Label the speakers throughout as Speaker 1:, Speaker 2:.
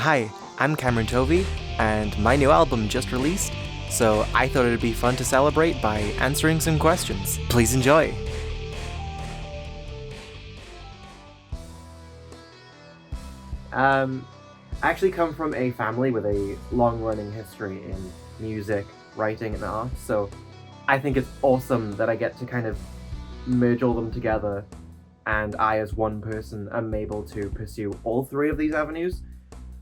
Speaker 1: Hi, I'm Kameron Tovey, and my new album just released, so I thought it'd be fun to celebrate by answering some questions. Please enjoy! I actually come from a family with a long-running history in music, writing, and art, so I think it's awesome that I get to kind of merge all them together, and I, as one person, am able to pursue all three of these avenues.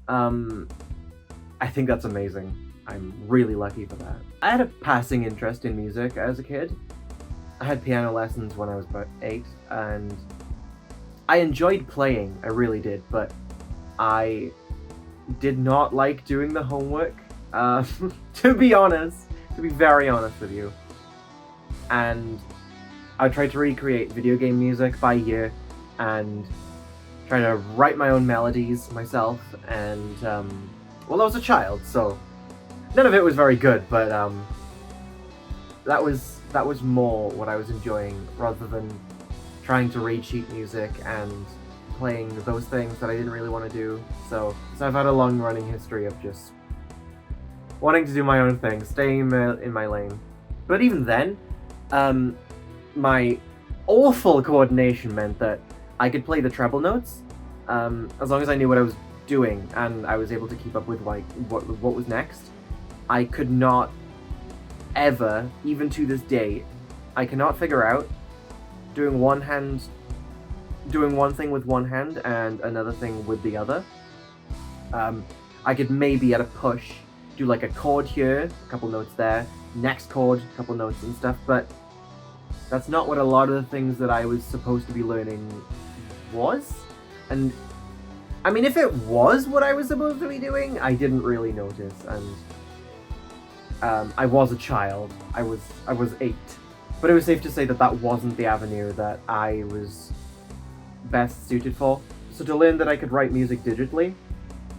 Speaker 1: I think that's amazing. I'm really lucky for that. I had a passing interest in music as a kid. I had piano lessons when I was about 8, and I enjoyed playing, I really did, but I did not like doing the homework, to be very honest with you. And I tried to recreate video game music by ear, and trying to write my own melodies myself, and, well, I was a child, so none of it was very good, but, that was more what I was enjoying, rather than trying to read sheet music and playing those things that I didn't really want to do. So I've had a long-running history of just wanting to do my own thing, staying in my lane. But even then, my awful coordination meant that I could play the treble notes, as long as I knew what I was doing and I was able to keep up with like what was next. I could not ever, even to this day, I cannot figure out doing one thing with one hand and another thing with the other. I could maybe at a push do like a chord here, a couple notes there, next chord, a couple notes and stuff, but that's not what a lot of the things that I was supposed to be learning was. And I mean, if it was what I was supposed to be doing, I didn't really notice, and I was a child. I was 8. But it was safe to say that that wasn't the avenue that I was best suited for. So to learn that I could write music digitally,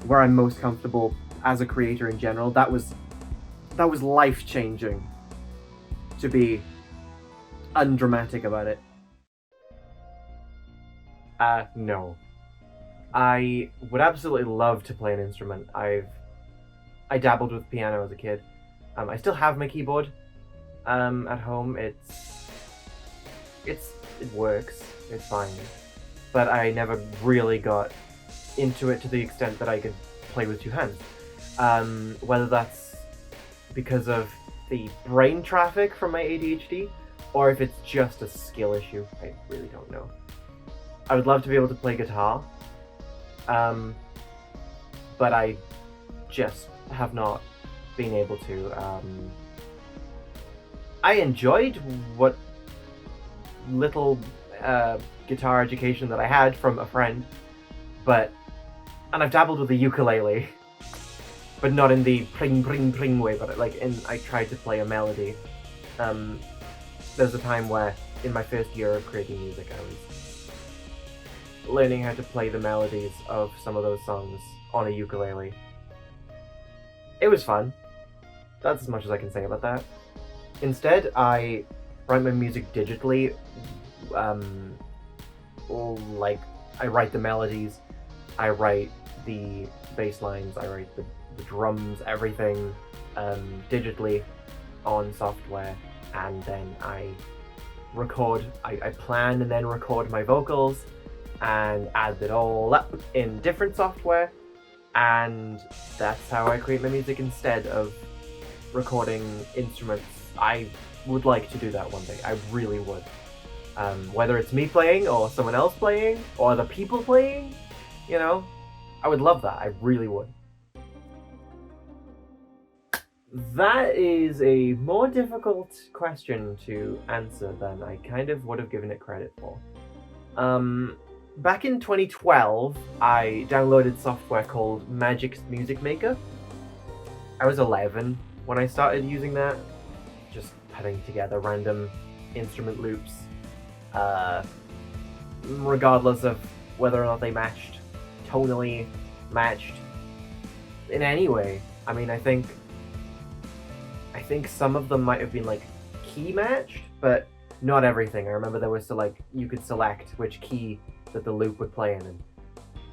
Speaker 1: where I'm most comfortable as a creator in general, that was life-changing, to be undramatic about it. No. I would absolutely love to play an instrument. I dabbled with piano as a kid. I still have my keyboard at home. It works. It's fine. But I never really got into it to the extent that I could play with two hands. Whether that's because of the brain traffic from my ADHD, or if it's just a skill issue, I really don't know. I would love to be able to play guitar, but I just have not been able to. I enjoyed what little guitar education that I had from a friend, and I've dabbled with the ukulele, but not in the pring pring pring way, but I tried to play a melody. There was a time where, in my first year of creating music, I was learning how to play the melodies of some of those songs on a ukulele. It was fun. That's as much as I can say about that. Instead, I write my music digitally. I write the melodies, I write the bass lines, I write the drums, everything digitally on software, and then I record. I plan and then record my vocals and add it all up in different software, and that's how I create my music instead of recording instruments. I would like to do that one day. I really would. Whether it's me playing or someone else playing or other people playing, I would love that. I really would. That is a more difficult question to answer than I kind of would have given it credit for. Back in 2012, I downloaded software called Magic's Music Maker. I was 11 when I started using that, just putting together random instrument loops, regardless of whether or not they matched, tonally matched, in any way. I mean, I think some of them might have been key matched, but not everything. I remember there was you could select which key that the loop would play in, and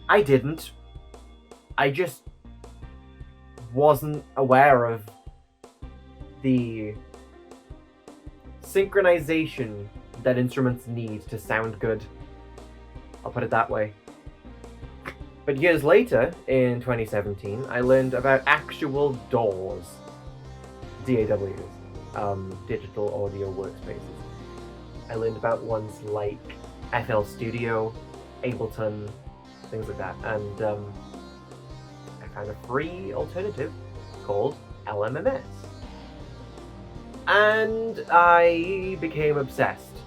Speaker 1: I didn't. I just wasn't aware of the synchronization that instruments need to sound good. I'll put it that way. But years later, in 2017, I learned about actual DAWs. DAWs. Digital Audio Workspaces. I learned about ones like FL Studio, Ableton, things like that. And I found a free alternative called LMMS. And I became obsessed.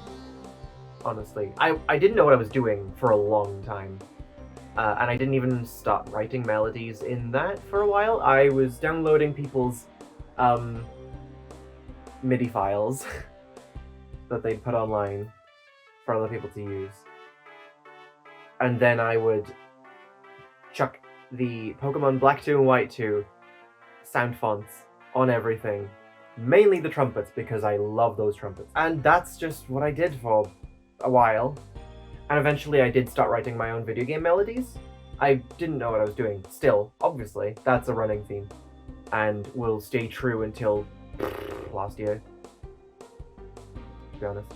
Speaker 1: Honestly. I didn't know what I was doing for a long time. And I didn't even start writing melodies in that for a while. I was downloading people's MIDI files that they'd put online for other people to use. And then I would chuck the Pokemon Black 2 and White 2 sound fonts on everything. Mainly the trumpets, because I love those trumpets. And that's just what I did for a while. And eventually I did start writing my own video game melodies. I didn't know what I was doing. Still, obviously, that's a running theme. And will stay true until last year, to be honest.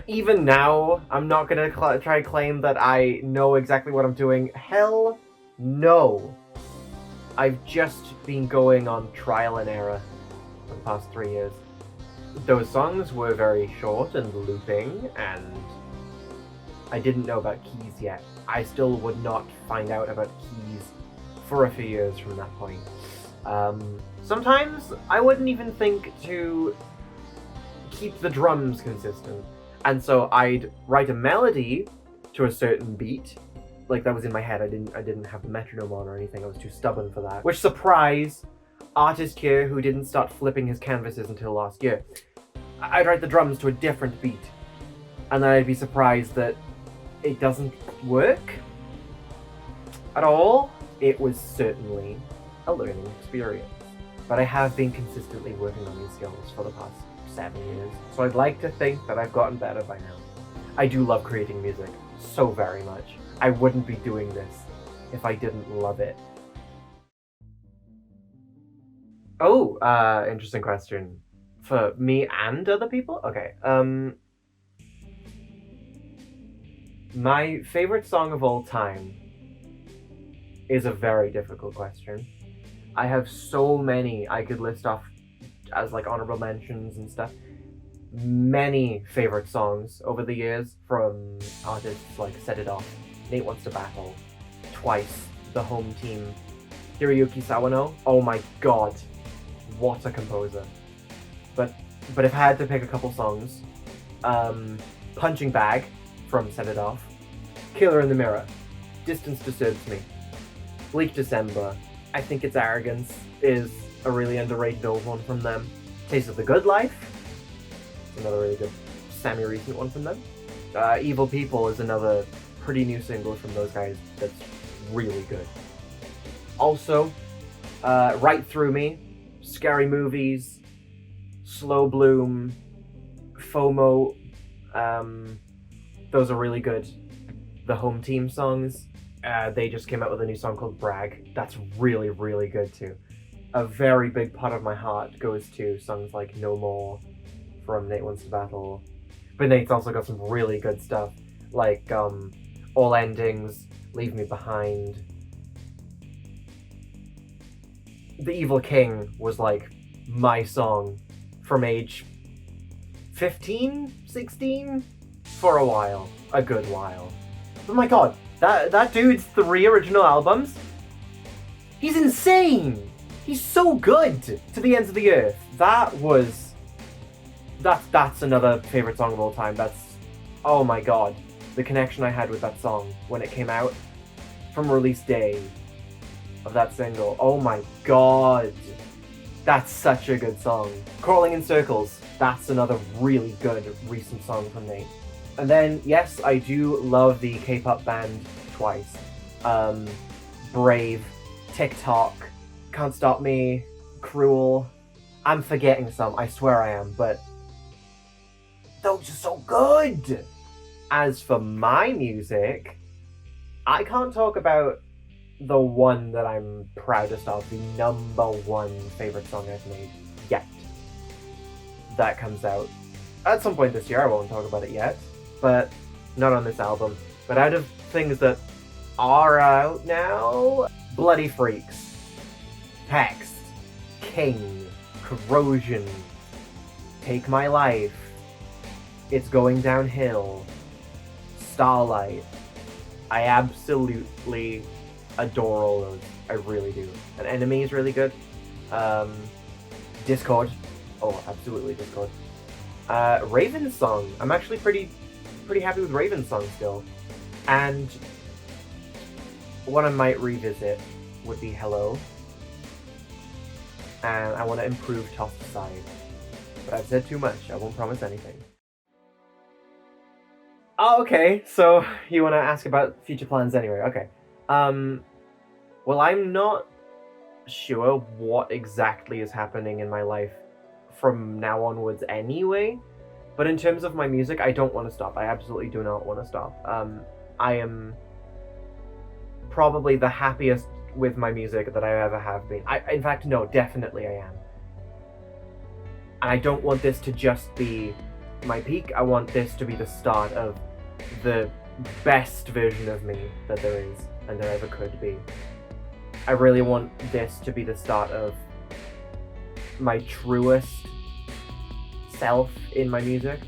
Speaker 1: Even now, I'm not gonna try to claim that I know exactly what I'm doing. Hell no. I've just been going on trial and error for the past 3 years. Those songs were very short and looping, and I didn't know about keys yet. I still would not find out about keys for a few years from that point. Sometimes I wouldn't even think to keep the drums consistent. And so I'd write a melody to a certain beat. Like, that was in my head. I didn't have the metronome on or anything. I was too stubborn for that. Which, surprise, artist here who didn't start flipping his canvases until last year. I'd write the drums to a different beat. And then I'd be surprised that it doesn't work at all. It was certainly a learning experience. But I have been consistently working on these skills for the past 7 years. So I'd like to think that I've gotten better by now. I do love creating music so very much. I wouldn't be doing this if I didn't love it. Oh, interesting question. For me and other people? Okay, my favorite song of all time is a very difficult question. I have so many I could list off as like honorable mentions and stuff. Many favorite songs over the years from artists like Set It Off, Nate Wants to Battle, Twice, The Home Team, Hiroyuki Sawano. Oh my god, what a composer. But if I had to pick a couple songs, Punching Bag from Set It Off, Killer in the Mirror, Distance Disturbs Me, Bleak December, I Think It's Arrogance is a really underrated old one from them. Taste of the Good Life, another really good semi-recent one from them. Evil People is another pretty new single from those guys that's really good. Also, Right Through Me, Scary Movies, Slow Bloom, FOMO, those are really good. The Home Team songs, they just came out with a new song called Brag. That's really, really good too. A very big part of my heart goes to songs like No More from Nate Wants to Battle. But Nate's also got some really good stuff, like All Endings, Leave Me Behind. The Evil King was like my song from age 15, 16 for a while. A good while. Oh my god, that dude's 3 original albums? He's insane! He's so good! To the Ends of the Earth. That's another favorite song of all time. Oh my god. The connection I had with that song when it came out from release day of that single. Oh my god. That's such a good song. Crawling in Circles. That's another really good recent song from Nate. And then, yes, I do love the K-pop band Twice. Brave, TikTok, Can't Stop Me, Cruel. I'm forgetting some, I swear I am, but those are so good! As for my music, I can't talk about the one that I'm proudest of, the number one favorite song I've made yet. That comes out at some point this year. I won't talk about it yet, but not on this album. But out of things that are out now, Bloody Freaks, Text, King, Corrosion, Take My Life, It's Going Downhill, Starlight. I absolutely adore all those. I really do. And Enemy is really good. Discord. Oh, absolutely Discord. Raven's Song. I'm actually pretty happy with Raven's Song still. And what I might revisit would be Hello. And I want to improve Tossed Aside. But I've said too much. I won't promise anything. Oh, okay. So you want to ask about future plans anyway. Okay. Well, I'm not sure what exactly is happening in my life from now onwards anyway. But in terms of my music, I don't want to stop. I absolutely do not want to stop. I am probably the happiest with my music that I ever have been. In fact, no, definitely I am. And I don't want this to just be my peak. I want this to be the start of the best version of me that there is and there ever could be. I really want this to be the start of my truest self in my music.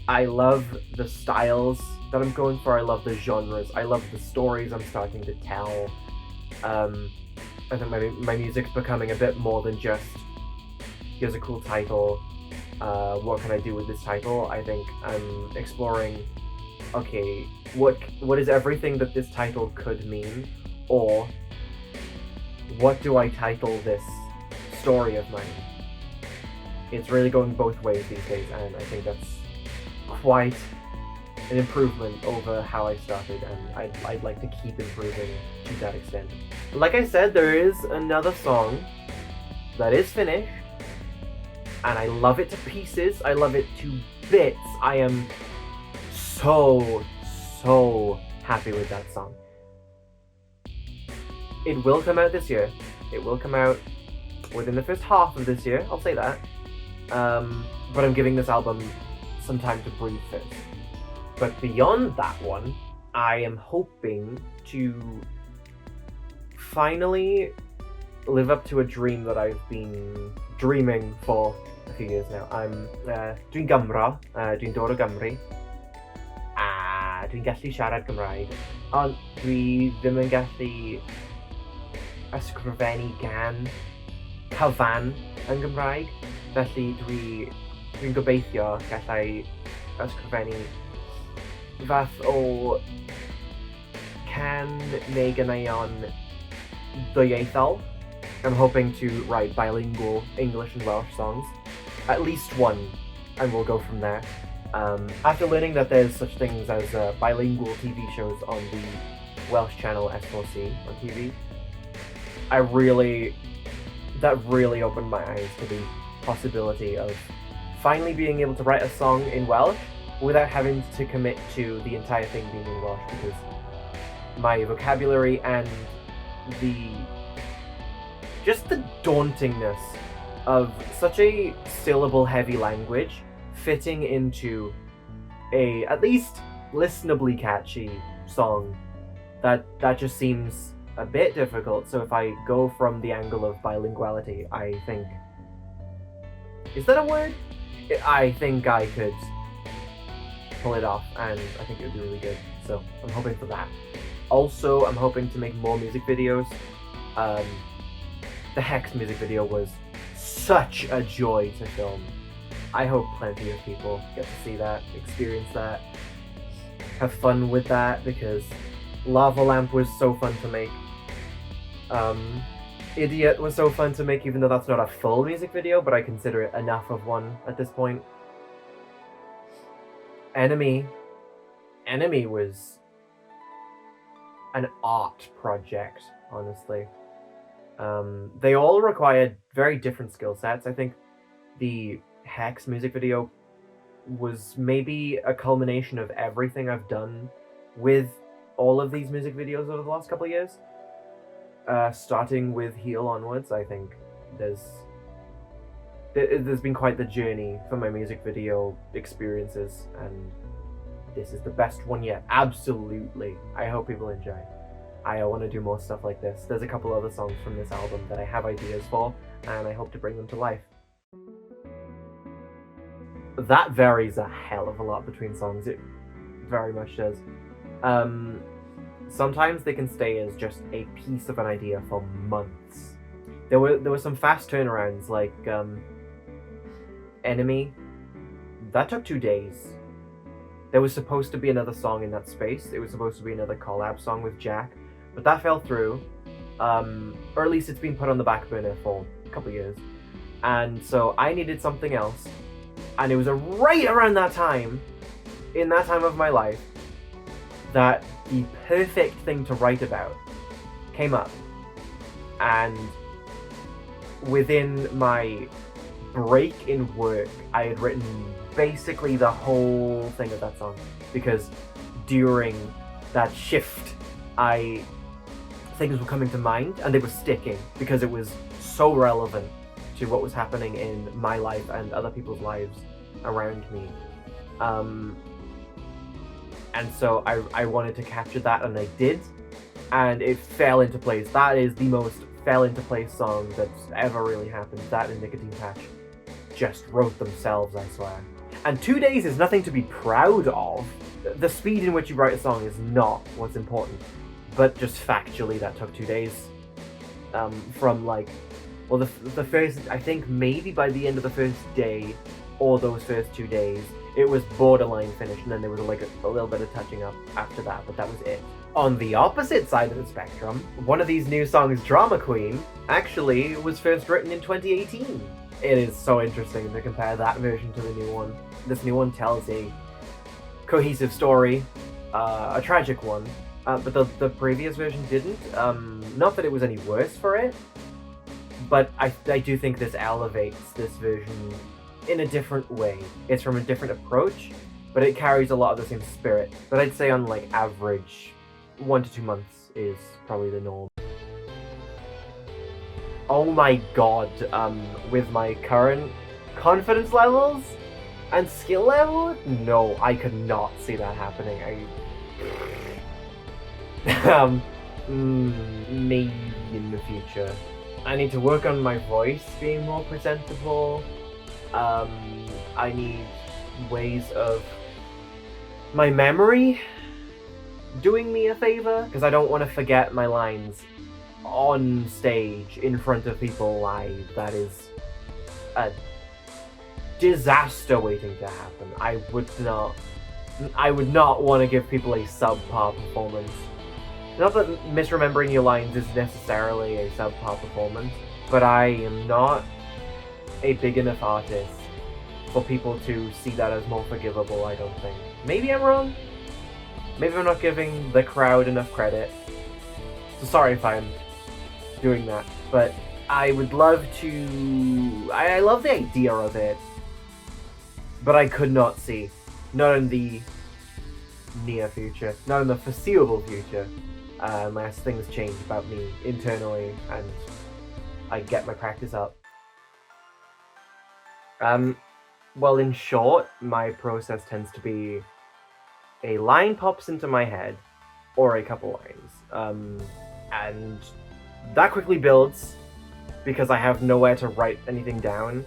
Speaker 1: I love the styles that I'm going for. I love the genres. I love the stories I'm starting to tell. I think my music's becoming a bit more than just, here's a cool title, what can I do with this title? I think I'm exploring, okay, what is everything that this title could mean? Or what do I title this story of mine? It's really going both ways these days, and I think that's quite an improvement over how I started, and I'd like to keep improving to that extent. Like I said, there is another song that is finished, and I love it to pieces. I love it to bits. I am so happy with that song. It will come out this year. It will come out within the first half of this year, I'll say that. But I'm giving this album some time to breathe first. But beyond that one, I am hoping to finally live up to a dream that I've been dreaming for a few years now. Dwi'n Gymro, dwi'n dod o Gymru, a dwi'n gallu siarad Gymraeg, ond dwi ddim yn gallu ysgrifennu gan cyfan yn Gymraeg, felly dwi'n gobeithio gallai ysgrifennu fath o can neu ganeuon ddwyieithol. I'm hoping to write bilingual English and Welsh songs, at least one, and we'll go from there. After learning that there's such things as bilingual TV shows on the Welsh channel S4C on TV, that really opened my eyes to the possibility of finally being able to write a song in Welsh without having to commit to the entire thing being in Welsh, because my vocabulary and just the dauntingness of such a syllable-heavy language fitting into a at least listenably catchy song, that just seems a bit difficult. So if I go from the angle of bilinguality, I think, is that a word? I think I could pull it off, and I think it would be really good. So I'm hoping for that. Also, I'm hoping to make more music videos. The Hex music video was such a joy to film. I hope plenty of people get to see that, experience that, have fun with that, because Lava Lamp was so fun to make. Idiot was so fun to make, even though that's not a full music video, but I consider it enough of one at this point. Enemy was an art project, honestly. They all required very different skill sets. I think the Hex music video was maybe a culmination of everything I've done with all of these music videos over the last couple of years. Starting with Heal onwards, I think there's been quite the journey for my music video experiences, and this is the best one yet. Absolutely. I hope people enjoy. I want to do more stuff like this. There's a couple other songs from this album that I have ideas for, and I hope to bring them to life. That varies a hell of a lot between songs. It very much does. Sometimes they can stay as just a piece of an idea for months. There were some fast turnarounds, like Enemy. That took 2 days. There was supposed to be another song in that space. It was supposed to be another collab song with Jack, but that fell through. Or at least it's been put on the back burner for a couple of years. And so I needed something else. And it was right around that time, in that time of my life, that the perfect thing to write about came up. And within my break in work, I had written basically the whole thing of that song. Because during that shift, things were coming to mind and they were sticking because it was so relevant to what was happening in my life and other people's lives around me. And so I wanted to capture that, and I did, and it fell into place. That is the most fell into place song that's ever really happened. That and Nicotine Patch just wrote themselves, I swear. And 2 days is nothing to be proud of. The speed in which you write a song is not what's important, but just factually that took 2 days. From like, well, the first, I think maybe by the end of the first day, or those first 2 days, it was borderline finished, and then there was like a little bit of touching up after that, but that was it. On the opposite side of the spectrum, one of these new songs, Drama Queen, actually was first written in 2018. It is so interesting to compare that version to the new one. This new one tells a cohesive story, a tragic one, but the previous version didn't. Not that it was any worse for it, but I do think this elevates this version in a different way. It's from a different approach, but it carries a lot of the same spirit. But I'd say on like average, 1 to 2 months is probably the norm. Oh my god, with my current confidence levels and skill level, no, I could not see that happening. Maybe in the future. I need to work on my voice being more presentable. I need ways of my memory doing me a favor, because I don't want to forget my lines on stage in front of people live. That is a disaster waiting to happen. I would not want to give people a subpar performance. Not that misremembering your lines is necessarily a subpar performance, but I am not a big enough artist for people to see that as more forgivable, I don't think. Maybe I'm wrong. Maybe I'm not giving the crowd enough credit. So sorry if I'm doing that, but I would love to... I love the idea of it, but I could not see, not in the near future, not in the foreseeable future, unless things change about me internally and I get my practice up. Well, in short, my process tends to be a line pops into my head, or a couple lines, and that quickly builds because I have nowhere to write anything down,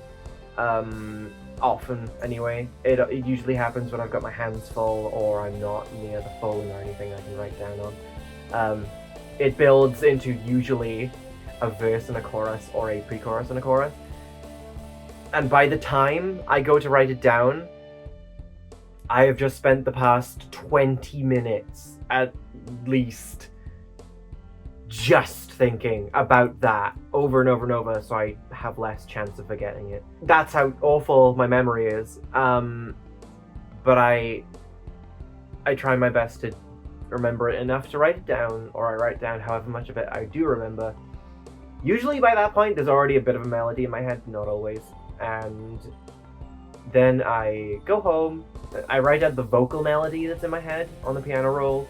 Speaker 1: often anyway. It usually happens when I've got my hands full or I'm not near the phone or anything I can write down on. It builds into usually a verse and a chorus, or a pre-chorus and a chorus. And by the time I go to write it down, I have just spent the past 20 minutes at least just thinking about that over and over and over, so I have less chance of forgetting it. That's how awful my memory is. But I try my best to remember it enough to write it down, or I write down however much of it I do remember. Usually by that point there's already a bit of a melody in my head, not always. And then I go home, I write out the vocal melody that's in my head on the piano roll,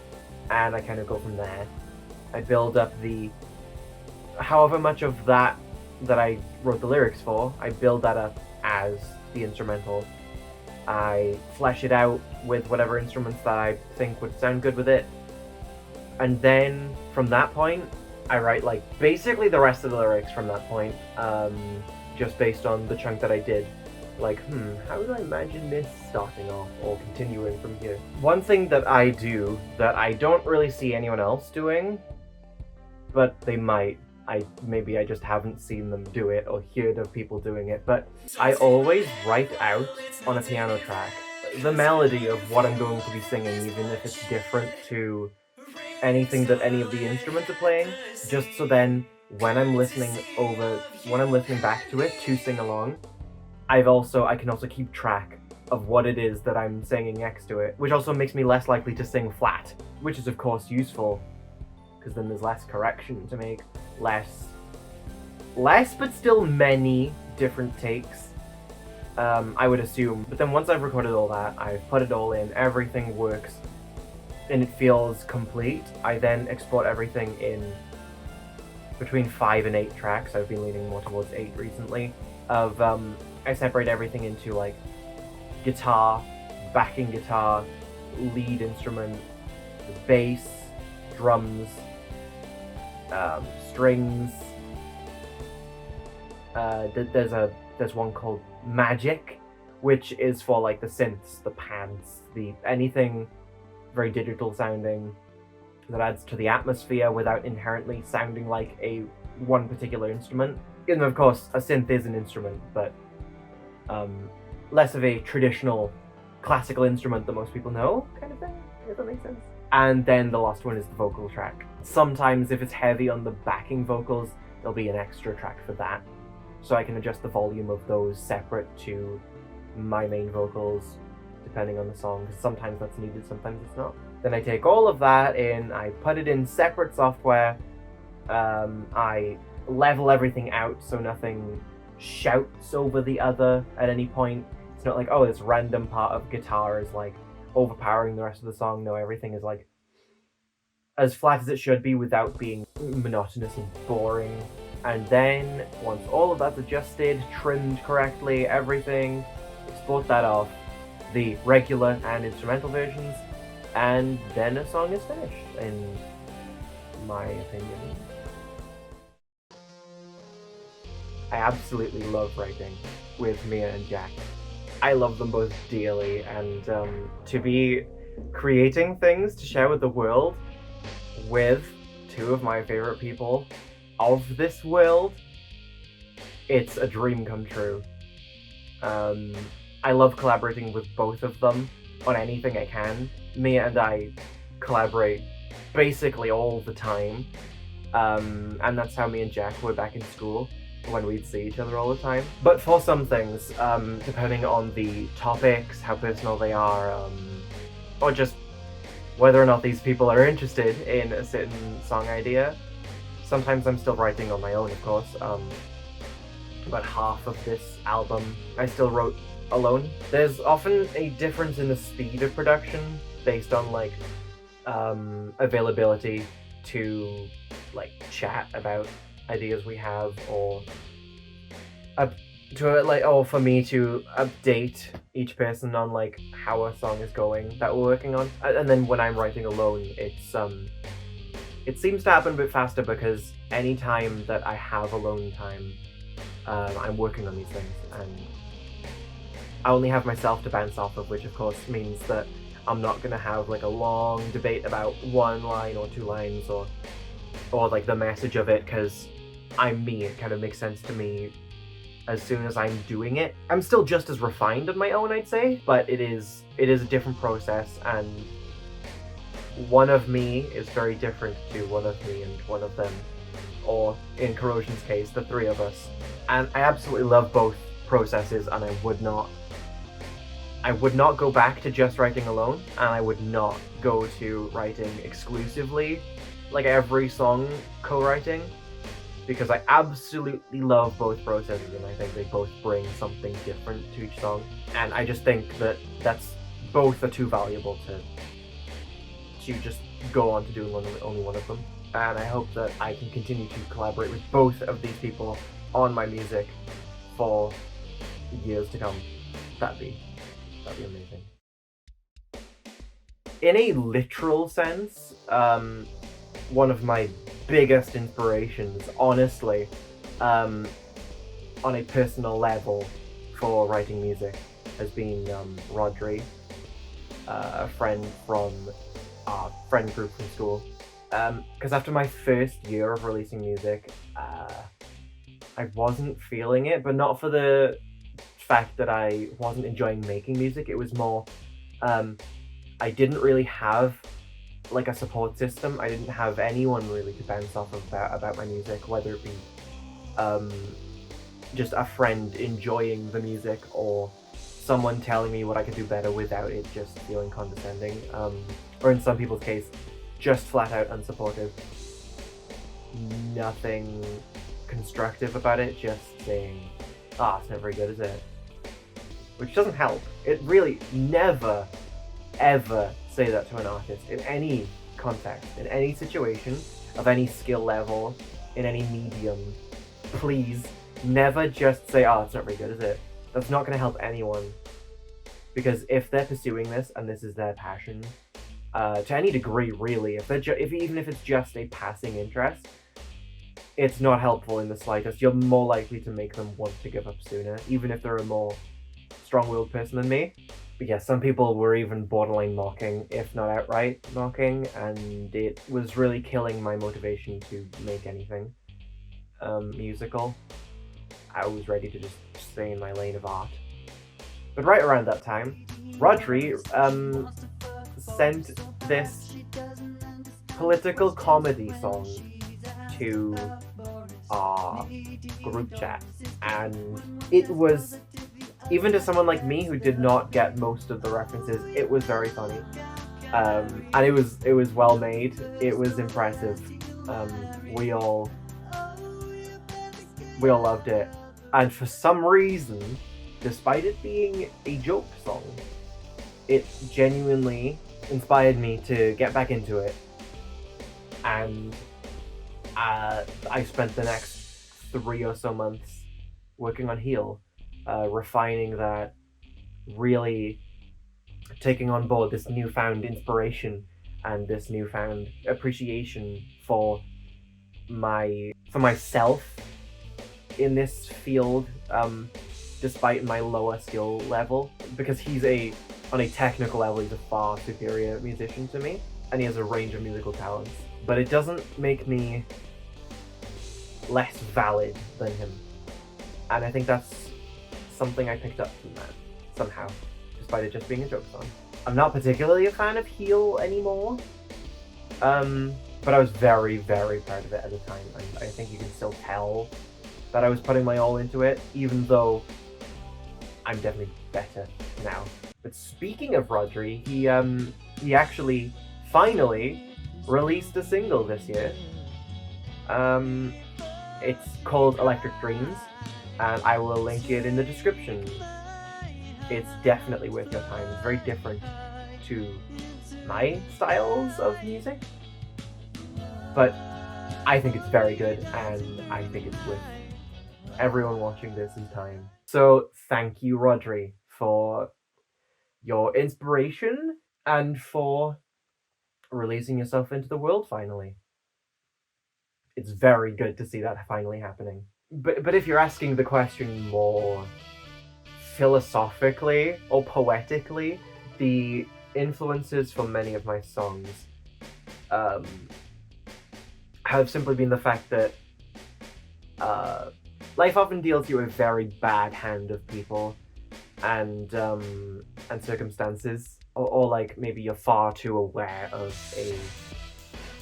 Speaker 1: and I kind of go from there. I build up however much of that I wrote the lyrics for, I build that up as the instrumental. I flesh it out with whatever instruments that I think would sound good with it. And then from that point, I write like basically the rest of the lyrics from that point, just based on the chunk that I did. Like, how do I imagine this starting off or continuing from here? One thing that I do that I don't really see anyone else doing, but they might. Maybe I just haven't seen them do it or heard of people doing it, but I always write out on a piano track the melody of what I'm going to be singing, even if it's different to anything that any of the instruments are playing, just so then when I'm listening back to it to sing along, I can also keep track of what it is that I'm singing next to it, which also makes me less likely to sing flat, which is of course useful, because then there's less correction to make, less but still many different takes, I would assume. But then once I've recorded all that, I've put it all in, everything works, and it feels complete, I then export everything in between 5 and 8 tracks. I've been leaning more towards 8 recently. I separate everything into like guitar, backing guitar, lead instrument, bass, drums, strings. There's one called Magic, which is for like the synths, the pads, anything very digital sounding that adds to the atmosphere without inherently sounding like one particular instrument. And of course, a synth is an instrument, but less of a traditional classical instrument that most people know, kind of thing, if that makes sense. And then the last one is the vocal track. Sometimes if it's heavy on the backing vocals, there'll be an extra track for that. So I can adjust the volume of those separate to my main vocals, depending on the song, because sometimes that's needed, sometimes it's not. Then I take all of that in, I put it in separate software, I level everything out so nothing shouts over the other at any point. It's not like, oh, this random part of guitar is like overpowering the rest of the song. No, everything is like as flat as it should be without being monotonous and boring. And then once all of that's adjusted, trimmed correctly, everything, export that off, the regular and instrumental versions, and then a song is finished, in my opinion. I absolutely love writing with Mia and Jack. I love them both dearly, and to be creating things to share with the world with two of my favorite people of this world, it's a dream come true. I love collaborating with both of them on anything I can. Mia and I collaborate basically all the time, and that's how me and Jack were back in school, when we'd see each other all the time. But for some things, depending on the topics, how personal they are, or just whether or not these people are interested in a certain song idea, sometimes I'm still writing on my own, of course. About half of this album I still wrote alone. There's often a difference in the speed of production based on like availability to like chat about ideas we have, or for me to update each person on like how a song is going that we're working on. And then when I'm writing alone, it seems to happen a bit faster, because any time that I have alone time, I'm working on these things, and I only have myself to bounce off of, which of course means that I'm not gonna have like a long debate about one line or 2 lines or like the message of it, because I'm me. It kind of makes sense to me as soon as I'm doing it. I'm still just as refined on my own, I'd say, but it is a different process, and one of me is very different to one of me and one of them, or in Corrosion's case, the 3 of us. And I absolutely love both processes, and I would not go back to just writing alone, and I would not go to writing exclusively, like every song co-writing, because I absolutely love both processes, and I think they both bring something different to each song. And I just think that both are too valuable to just go on to do only one of them. And I hope that I can continue to collaborate with both of these people on my music for years to come. That'd be amazing. In a literal sense, one of my biggest inspirations, honestly, on a personal level for writing music has been Rodri, a friend from our friend group from school. Because after my first year of releasing music, I wasn't feeling it, but not for the fact that I wasn't enjoying making music. It was more, I didn't really have like a support system. I didn't have anyone really to bounce off of about my music, whether it be just a friend enjoying the music or someone telling me what I could do better without it just feeling condescending, or in some people's case, just flat out unsupportive. Nothing constructive about it, just saying, it's not very good, is it? Which doesn't help. It really never, ever say that to an artist in any context, in any situation, of any skill level, in any medium. Please, never just say, it's not very good, is it? That's not going to help anyone. Because if they're pursuing this, and this is their passion, to any degree really, even if it's just a passing interest, it's not helpful in the slightest. You're more likely to make them want to give up sooner, even if they're a more strong-willed person than me. But yeah, some people were even borderline mocking, if not outright mocking, and it was really killing my motivation to make anything musical. I was ready to just stay in my lane of art. But right around that time, Rodri sent this political comedy song to our group chat, and it was, even to someone like me who did not get most of the references, it was very funny, and it was well made. It was impressive. We all loved it, and for some reason, despite it being a joke song, it genuinely inspired me to get back into it, and I spent the next 3 or so months working on Heal, refining that, really taking on board this newfound inspiration and this newfound appreciation for myself in this field, despite my lower skill level, because on a technical level, he's a far superior musician to me, and he has a range of musical talents. But it doesn't make me less valid than him. And I think that's something I picked up from that, somehow, despite it just being a joke song. I'm not particularly a fan of Heal anymore, but I was very, very proud of it at the time, and I think you can still tell that I was putting my all into it, even though I'm definitely better now. But speaking of Rodri, he actually finally released a single this year. It's called Electric Dreams, and I will link it in the description. It's definitely worth your time. It's very different to my styles of music, but I think it's very good, and I think it's worth everyone watching this time. So thank you, Rodri, for your inspiration and for releasing yourself into the world finally. It's very good to see that finally happening. But if you're asking the question more philosophically or poetically, the influences for many of my songs have simply been the fact that life often deals you a very bad hand of people and circumstances, or like maybe you're far too aware of a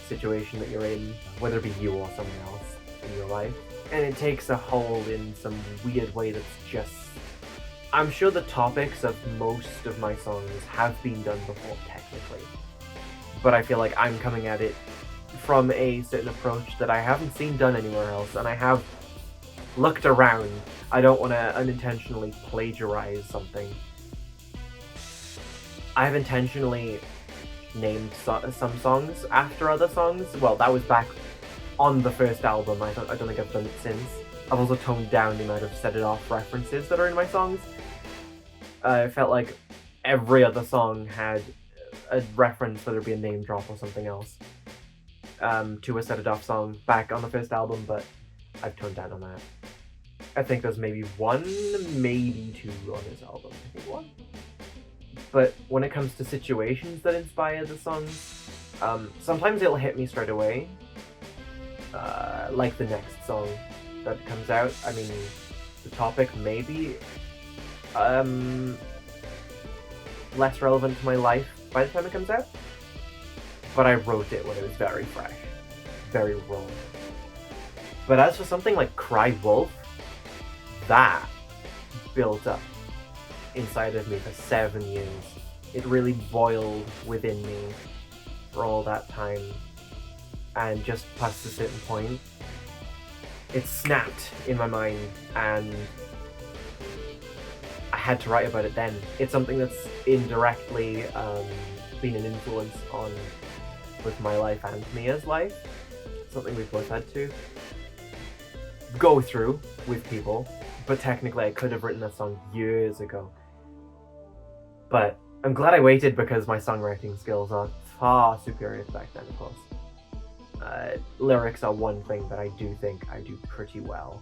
Speaker 1: situation that you're in, whether it be you or someone else in your life, and it takes a hold in some weird way that's just... I'm sure the topics of most of my songs have been done before technically, but I feel like I'm coming at it from a certain approach that I haven't seen done anywhere else, and I have looked around. I don't want to unintentionally plagiarize something. I have intentionally named some songs after other songs. Well, that was back on the first album. I don't think I've done it since. I've also toned down the amount of Set It Off references that are in my songs. It felt like every other song had a reference, whether it be a name drop or something else, to a Set It Off song back on the first album, but I've toned down on that. I think there's maybe one, maybe two on this album. I think one. But when it comes to situations that inspire the songs, sometimes it'll hit me straight away. Like the next song that comes out. I mean, the topic maybe less relevant to my life by the time it comes out. But I wrote it when it was very fresh, very raw. But as for something like Cry Wolf, that built up inside of me for 7 years. It really boiled within me for all that time. And just past a certain point, it snapped in my mind, and I had to write about it then. It's something that's indirectly been an influence on both my life and Mia's life. Something we've both had to go through with people. But technically I could have written that song years ago. But I'm glad I waited, because my songwriting skills are far superior to back then, of course. Lyrics are one thing that I do think I do pretty well.